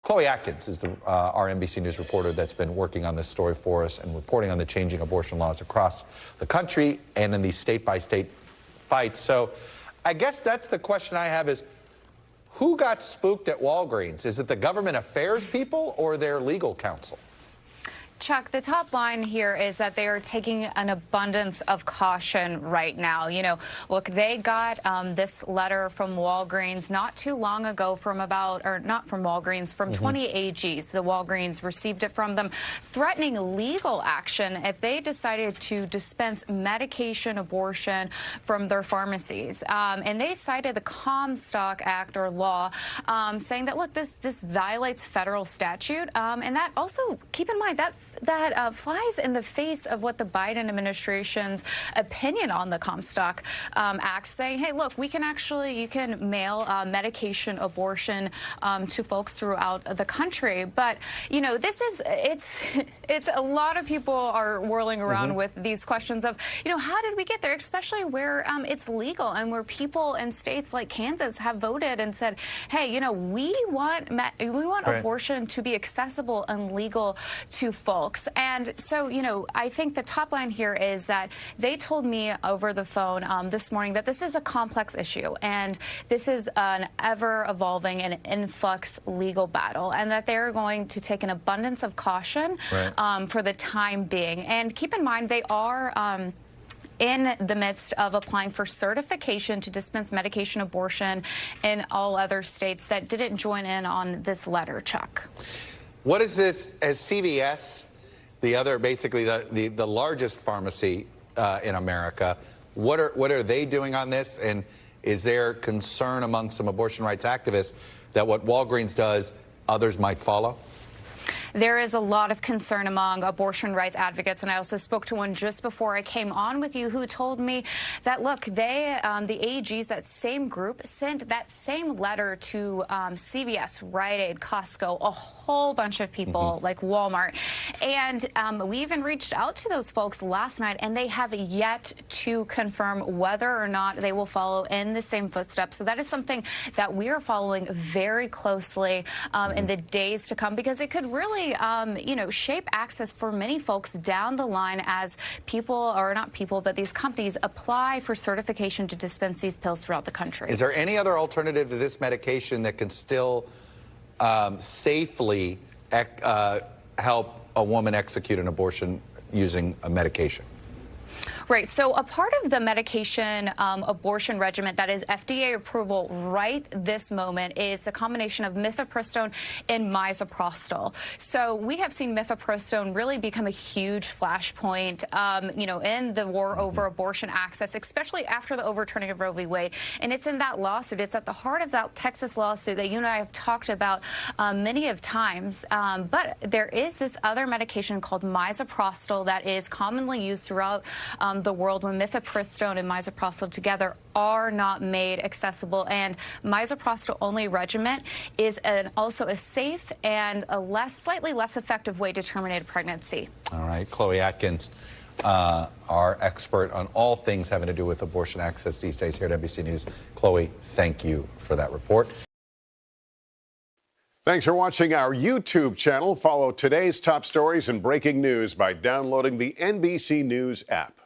Chloe Atkins is our NBC News reporter that's been working on this story for us and reporting on the changing abortion laws across the country and in these state-by-state fights. So I guess that's the question I have is, who got spooked at Walgreens? Is it the government affairs people or their legal counsel? Chuck, the top line here is that they are taking an abundance of caution right now. You know, look, they got this letter from Walgreens not too long ago from not from Walgreens, from 20 AGs. The Walgreens received it from them, threatening legal action if they decided to dispense medication abortion from their pharmacies. And they cited the Comstock Act or law, saying that, look, this violates federal statute. And that also, keep in mind, that flies in the face of what the Biden administration's opinion on the Comstock Act, saying, hey, look, you can mail medication abortion to folks throughout the country. But, you know, it's a lot of people are whirling around with these questions of, you know, how did we get there, especially where it's legal and where people in states like Kansas have voted and said, hey, you know, we want abortion to be accessible and legal to folks. And so, you know, I think the top line here is that they told me over the phone this morning that this is a complex issue and this is an ever-evolving and influx legal battle, and that they're going to take an abundance of caution for the time being. And keep in mind, they are in the midst of applying for certification to dispense medication abortion in all other states that didn't join in on this letter, Chuck. What is this, as CVS, the other, basically the largest pharmacy in America, what are they doing on this? And is there concern among some abortion rights activists that what Walgreens does, others might follow? There is a lot of concern among abortion rights advocates, and I also spoke to one just before I came on with you who told me that, look, they, the AGs, that same group, sent that same letter to CVS, Rite Aid, Costco, a whole bunch of people like Walmart. And we even reached out to those folks last night, and they have yet to confirm whether or not they will follow in the same footsteps. So that is something that we are following very closely in the days to come, because it could really you know, shape access for many folks down the line as people, or not people, but these companies apply for certification to dispense these pills throughout the country. Is there any other alternative to this medication that can still safely help a woman execute an abortion using a medication? Right. So a part of the medication abortion regimen that is FDA approval right this moment is the combination of mifepristone and misoprostol. So we have seen mifepristone really become a huge flashpoint, you know, in the war over abortion access, especially after the overturning of Roe v. Wade. And it's in that lawsuit. It's at the heart of that Texas lawsuit that you and I have talked about many of times. But there is this other medication called misoprostol that is commonly used throughout the world, when mifepristone and misoprostol together are not made accessible. And misoprostol only regimen is also a safe and a slightly less effective way to terminate a pregnancy. All right, Chloe Atkins, our expert on all things having to do with abortion access these days here at NBC News. Chloe, thank you for that report. Thanks for watching our YouTube channel. Follow today's top stories and breaking news by downloading the NBC News app.